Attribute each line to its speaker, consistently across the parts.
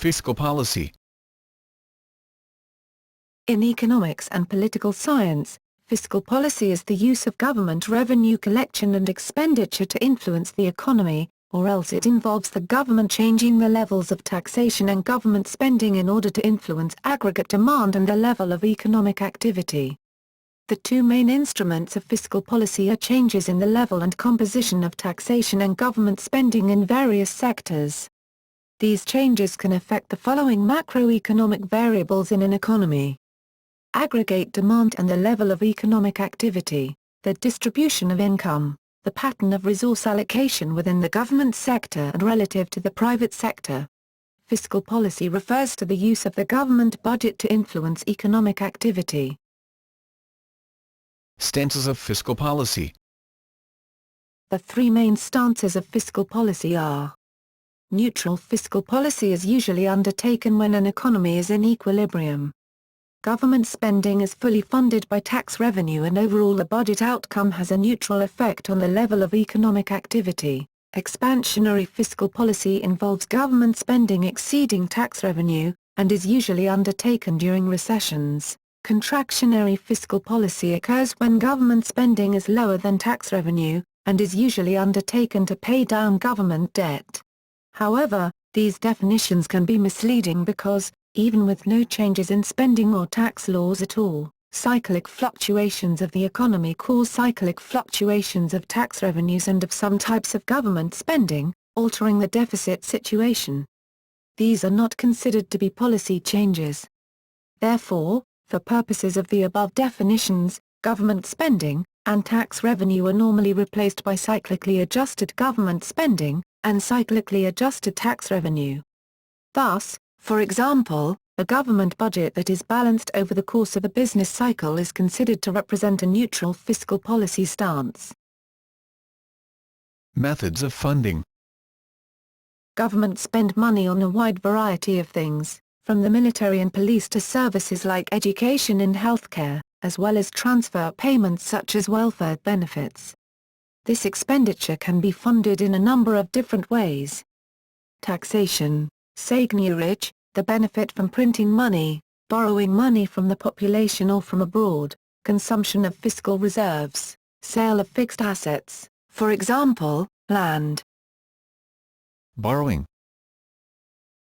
Speaker 1: fiscal policy.
Speaker 2: In economics and political science, fiscal policy is the use of government revenue collection and expenditure to influence the economy, or else it involves the government changing the levels of taxation and government spending in order to influence aggregate demand and the level of economic activity. The two main instruments of fiscal policy are changes in the level and composition of taxation and government spending in various sectors. These changes can affect the following macroeconomic variables in an economy: aggregate demand and the level of economic activity, the distribution of income, the pattern of resource allocation within the government sector and relative to the private sector. Fiscal policy refers to the use of the government budget to influence economic activity.
Speaker 1: Stances of fiscal policy.
Speaker 2: The three main stances of fiscal policy are: neutral fiscal policy is usually undertaken when an economy is in equilibrium. Government spending is fully funded by tax revenue and overall the budget outcome has a neutral effect on the level of economic activity. Expansionary fiscal policy involves government spending exceeding tax revenue, and is usually undertaken during recessions. Contractionary fiscal policy occurs when government spending is lower than tax revenue, and is usually undertaken to pay down government debt. However, these definitions can be misleading because, even with no changes in spending or tax laws at all, cyclic fluctuations of the economy cause cyclic fluctuations of tax revenues and of some types of government spending, altering the deficit situation. These are not considered to be policy changes. Therefore, for purposes of the above definitions, government spending and tax revenue are normally replaced by cyclically adjusted government spending and cyclically adjusted tax revenue. Thus, for example, a government budget that is balanced over the course of a business cycle is considered to represent a neutral fiscal policy stance.
Speaker 1: Methods of funding.
Speaker 2: Governments spend money on a wide variety of things, from the military and police to services like education and healthcare, as well as transfer payments such as welfare benefits. This expenditure can be funded in a number of different ways. Taxation, seigniorage, the benefit from printing money, borrowing money from the population or from abroad, consumption of fiscal reserves, sale of fixed assets, for example, land.
Speaker 1: Borrowing.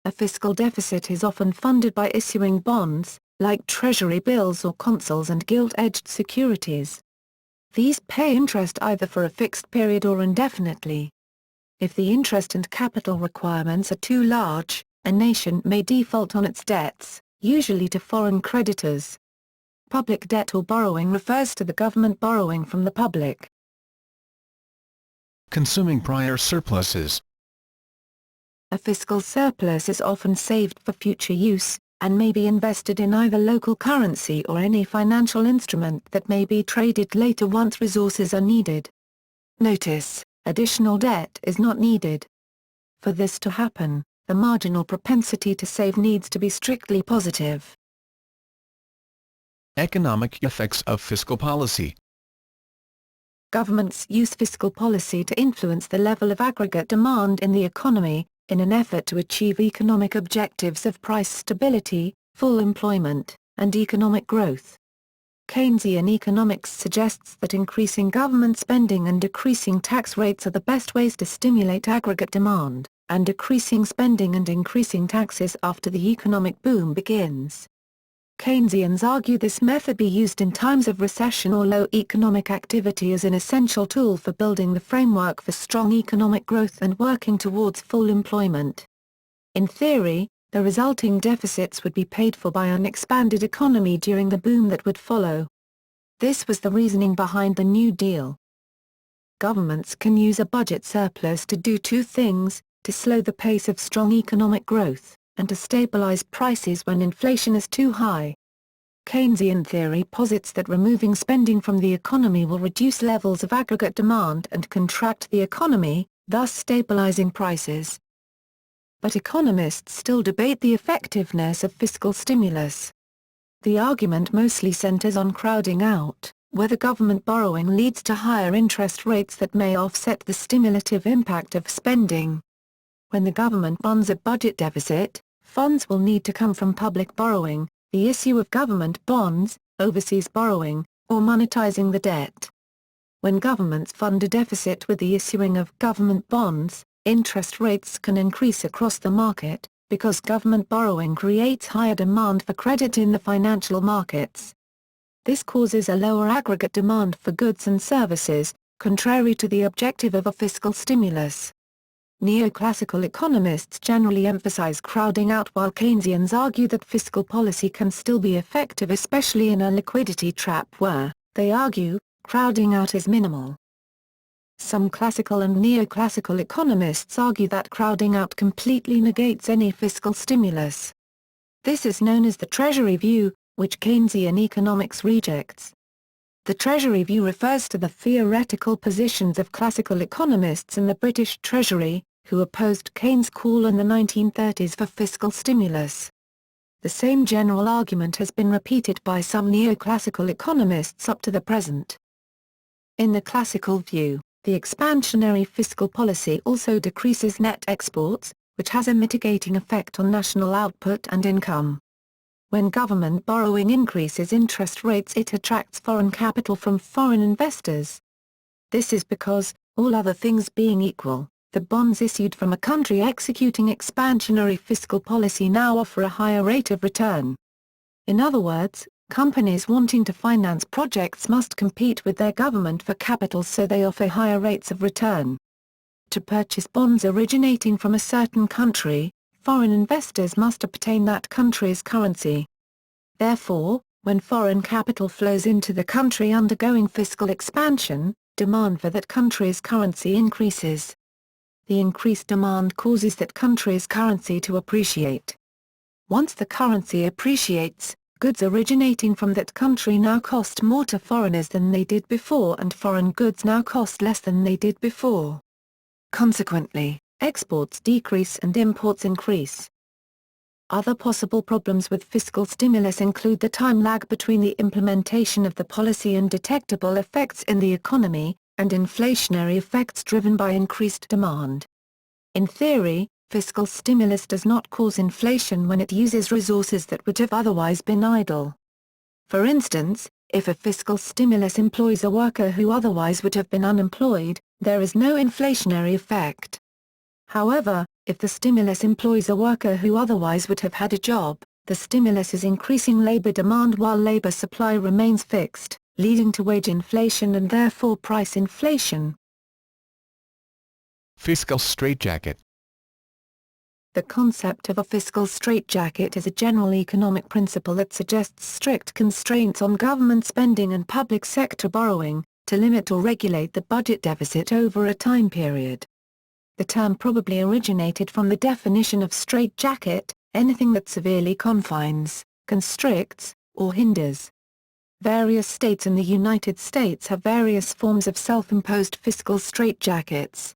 Speaker 2: A fiscal deficit is often funded by issuing bonds, like treasury bills or consols and gilt-edged securities. These pay interest either for a fixed period or indefinitely. If the interest and capital requirements are too large, a nation may default on its debts, usually to foreign creditors. Public debt or borrowing refers to the government borrowing from the public.
Speaker 1: Consuming prior surpluses.
Speaker 2: A fiscal surplus is often saved for future use, and may be invested in either local currency or any financial instrument that may be traded later once resources are needed. Notice, additional debt is not needed. For this to happen, the marginal propensity to save needs to be strictly positive.
Speaker 1: Economic effects of fiscal policy.
Speaker 2: Governments use fiscal policy to influence the level of aggregate demand in the economy, in an effort to achieve economic objectives of price stability, full employment, and economic growth. Keynesian economics suggests that increasing government spending and decreasing tax rates are the best ways to stimulate aggregate demand, and decreasing spending and increasing taxes after the economic boom begins. Keynesians argue this method be used in times of recession or low economic activity as an essential tool for building the framework for strong economic growth and working towards full employment. In theory, the resulting deficits would be paid for by an expanded economy during the boom that would follow. This was the reasoning behind the New Deal. Governments can use a budget surplus to do two things: to slow the pace of strong economic growth, and to stabilize prices when inflation is too high. Keynesian theory posits that removing spending from the economy will reduce levels of aggregate demand and contract the economy, thus stabilizing prices. But economists still debate the effectiveness of fiscal stimulus. The argument mostly centers on crowding out, whether government borrowing leads to higher interest rates that may offset the stimulative impact of spending. When the government runs a budget deficit, Funds will need to come from public borrowing, the issue of government bonds, overseas borrowing, or monetizing the debt. When governments fund a deficit with the issuing of government bonds, interest rates can increase across the market, because government borrowing creates higher demand for credit in the financial markets. This causes a lower aggregate demand for goods and services, contrary to the objective of a fiscal stimulus. Neoclassical economists generally emphasize crowding out, while Keynesians argue that fiscal policy can still be effective, especially in a liquidity trap where, they argue, crowding out is minimal. Some classical and neoclassical economists argue that crowding out completely negates any fiscal stimulus. This is known as the Treasury view, which Keynesian economics rejects. The Treasury view refers to the theoretical positions of classical economists in the British Treasury, who opposed Keynes' call in the 1930s for fiscal stimulus. The same general argument has been repeated by some neoclassical economists up to the present. In the classical view, the expansionary fiscal policy also decreases net exports, which has a mitigating effect on national output and income. When government borrowing increases interest rates, it attracts foreign capital from foreign investors. This is because, all other things being equal, the bonds issued from a country executing expansionary fiscal policy now offer a higher rate of return. In other words, companies wanting to finance projects must compete with their government for capital, so they offer higher rates of return. To purchase bonds originating from a certain country, foreign investors must obtain that country's currency. Therefore, when foreign capital flows into the country undergoing fiscal expansion, demand for that country's currency increases. The increased demand causes that country's currency to appreciate. Once the currency appreciates, goods originating from that country now cost more to foreigners than they did before, and foreign goods now cost less than they did before. Consequently, exports decrease and imports increase. Other possible problems with fiscal stimulus include the time lag between the implementation of the policy and detectable effects in the economy, and inflationary effects driven by increased demand. In theory, fiscal stimulus does not cause inflation when it uses resources that would have otherwise been idle. For instance, if a fiscal stimulus employs a worker who otherwise would have been unemployed, there is no inflationary effect. However, if the stimulus employs a worker who otherwise would have had a job, the stimulus is increasing labor demand while labor supply remains fixed, leading to wage inflation and therefore price inflation.
Speaker 1: Fiscal straitjacket.
Speaker 2: The concept of a fiscal straitjacket is a general economic principle that suggests strict constraints on government spending and public sector borrowing, to limit or regulate the budget deficit over a time period. The term probably originated from the definition of straitjacket, anything that severely confines, constricts, or hinders. Various states in the United States have various forms of self-imposed fiscal straitjackets.